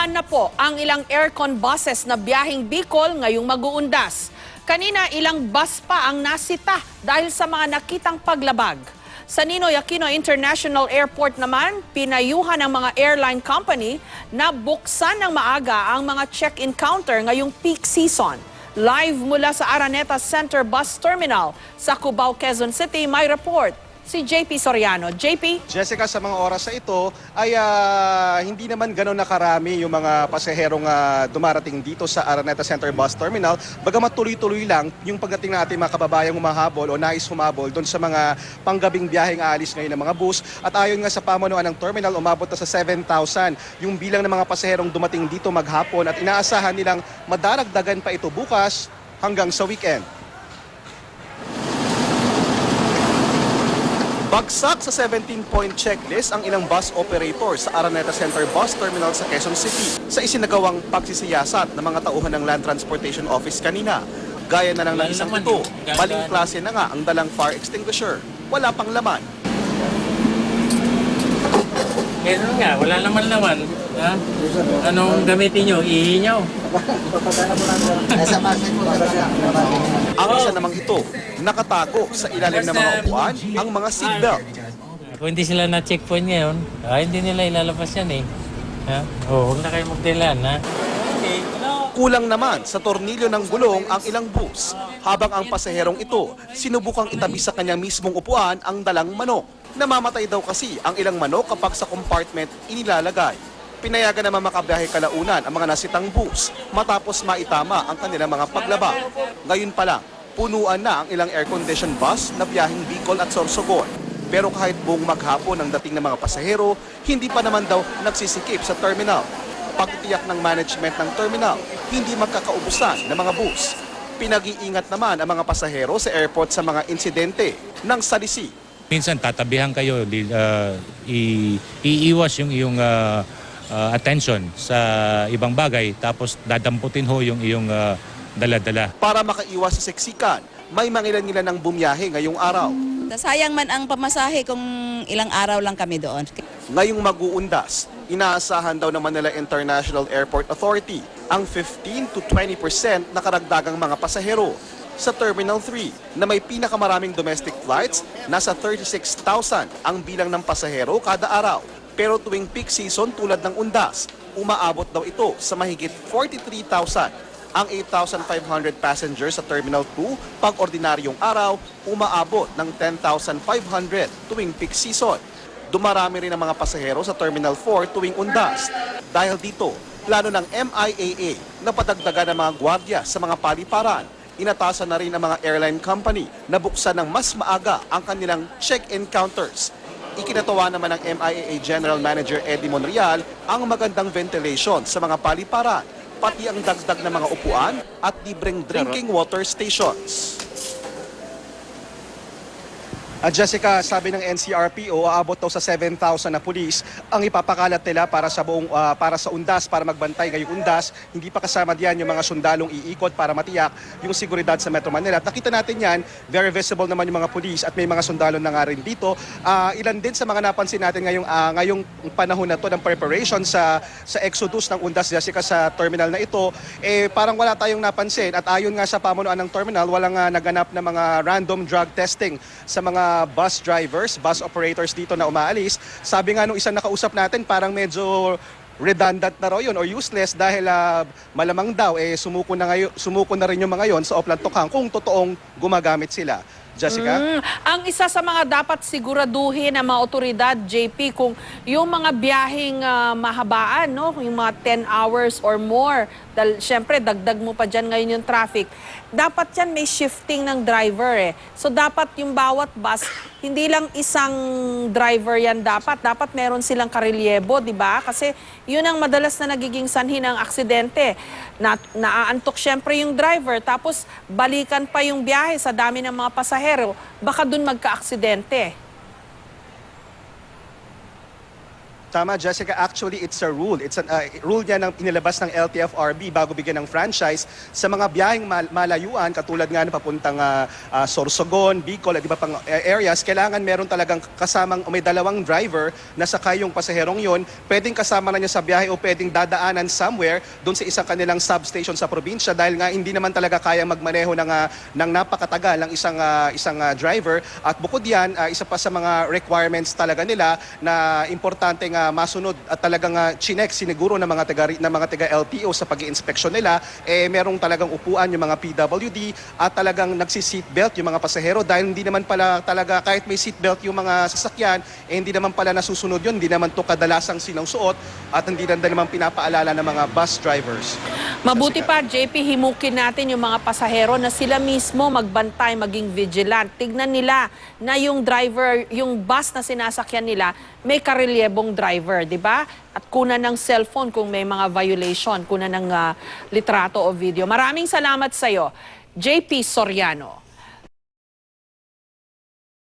Handa na po ang ilang aircon buses na biyaheng Bicol ngayong mag-uundas. Kanina ilang bus pa ang nasita dahil sa mga nakitang paglabag. Sa Ninoy Aquino International Airport naman, pinayuhan ng mga airline company na buksan ng maaga ang mga check-in counter ngayong peak season. Live mula sa Araneta Center Bus Terminal sa Cubao, Quezon City, may report si JP Soriano. JP? Jessica, sa mga oras na ito ay hindi naman gano'n nakarami yung mga pasaherong dumarating dito sa Araneta Center Bus Terminal. Bagamat tuloy-tuloy lang yung pagdating ng ating mga kababayang humahabol o nais humabol doon sa mga panggabing biyaheng aalis ngayon ng mga bus. At ayon nga sa pamunuan ng terminal, umabot na sa 7,000 yung bilang ng mga pasaherong dumating dito maghapon at inaasahan nilang madaragdagan pa ito bukas hanggang sa weekend. Bagsak sa 17-point checklist ang ilang bus operator sa Araneta Center Bus Terminal sa Quezon City sa isinagawang pagsisiyasat ng mga tauhan ng Land Transportation Office kanina. Gaya na lang ng isang ito, maling klase na nga ang dalang fire extinguisher. Wala pang laman. Meron nga, wala naman. Ha? Anong gamitin nyo? Ihi nyo? Ang isa namang ito, nakatago sa ilalim ng mga upuan ang mga seatbelt. Kung hindi sila na-checkpoint ngayon, hindi nila ilalabas yan eh. Ha? Huwag na kayo magdilan, ha? Kulang naman sa tornilyo ng gulong ang ilang bus, habang ang pasaherong ito sinubukang itabi sa kanyang mismong upuan ang dalang manok. Namamatay daw kasi ang ilang manok kapag sa compartment inilalagay. Pinayagan naman makabiyahe kalaunan ang mga nasitang bus matapos maitama ang kanilang mga paglaba. Ngayon pa lang, punuan na ang ilang air-conditioned bus na biyaheng Bicol at Sorsogon. Pero kahit buong maghapon ang dating ng mga pasahero, hindi pa naman daw nagsisikip sa terminal. Pagtiyak ng management ng terminal, hindi magkakaubusan ng mga bus. Pinag-iingat naman ang mga pasahero sa airport sa mga insidente ng salisi. Minsan tatabihan kayo, iiwas yung iyong attention sa ibang bagay tapos dadamputin ho yung iyong dala-dala. Para makaiwas sa seksikan, may mangilan-ngilan ng bumiyahe ngayong araw. Sayang man ang pamasahe kung ilang araw lang kami doon. Ngayong mag-uundas, inaasahan daw ng Manila International Airport Authority ang 15 to 20% na karagdagang mga pasahero. Sa Terminal 3 na may pinakamaraming domestic flights, nasa 36,000 ang bilang ng pasahero kada araw. Pero tuwing peak season tulad ng undas, umaabot daw ito sa mahigit 43,000. Ang 8,500 passengers sa Terminal 2 pag ordinaryong araw, umaabot ng 10,500 tuwing peak season. Dumarami rin ang mga pasahero sa Terminal 4 tuwing undas. Dahil dito, plano ng MIAA na padagdagan ng mga gwardiya sa mga paliparan. Inatasan na rin ang mga airline company na buksan ng mas maaga ang kanilang check-in counters. Ikinatawa naman ng MIAA General Manager Eddie Monreal ang magandang ventilation sa mga paliparan, pati ang dagdag na mga upuan at libreng drinking water stations. Jessica, sabi ng NCRPO, aabot daw sa 7,000 na pulis ang ipapakalat nila para sa undas, para magbantay ngayong undas. Hindi pa kasama diyan yung mga sundalong iikot para matiyak yung seguridad sa Metro Manila. At nakita natin yan, very visible naman yung mga pulis at may mga sundalo na nga rin dito. Ilan din sa mga napansin natin ngayong panahon na to ng preparation sa exodus ng undas, Jessica, sa terminal na ito, parang wala tayong napansin. At ayon nga sa pamunuan ng terminal, walang naganap na mga random drug testing sa mga bus drivers, bus operators dito na umaalis. Sabi nga nung isang nakausap natin, parang medyo redundant na raw yun or useless dahil malamang daw sumuko na rin yung mga yon sa Oplan Tokhang kung totoong gumagamit sila. Jessica? Ang isa sa mga dapat siguraduhin ng mga otoridad, JP, kung yung mga biyaheng mahabaan, no? Yung mga 10 hours or more, dahil syempre dagdag mo pa dyan ngayon yung traffic, dapat yan may shifting ng driver eh. So dapat yung bawat bus, hindi lang isang driver yan dapat meron silang karelyebo, di ba? Kasi yun ang madalas na nagiging sanhi ng aksidente. Naaantok syempre yung driver, tapos balikan pa yung biyahe sa dami ng mga pasahero, baka dun magka-aksidente. Tama, Jessica. Actually, it's a rule. It's a rule niya ng inilabas ng LTFRB bago bigyan ng franchise sa mga biyaheng malayuan, katulad nga na papuntang Sorsogon, Bicol, at iba pang areas. Kailangan meron talagang kasamang o may dalawang driver na sakay yung pasaherong yon. Pwedeng kasama na niya sa biyahe o pwedeng dadaanan somewhere doon sa isang kanilang substation sa probinsya dahil nga hindi naman talaga kaya magmaneho ng napakatagal ng isang driver. At bukod yan, isa pa sa mga requirements talaga nila na importante nga masunod at talagang chinek siniguro ng mga taga LTO sa pag-iinspeksyon nila, merong talagang upuan yung mga PWD at talagang nagsi-seatbelt yung mga pasahero dahil hindi naman pala talaga kahit may seatbelt yung mga sasakyan, hindi naman pala nasusunod yun, hindi naman to kadalasang sinusuot at hindi naman pinapaalala ng mga bus drivers. Mabuti pa, JP, himukin natin yung mga pasahero na sila mismo magbantay, maging vigilant. Tignan nila na yung driver, yung bus na sinasakyan nila, may karelyebong driver, di ba? At kunan ng cellphone kung may mga violation, kunan ng litrato o video. Maraming salamat sa'yo, JP Soriano.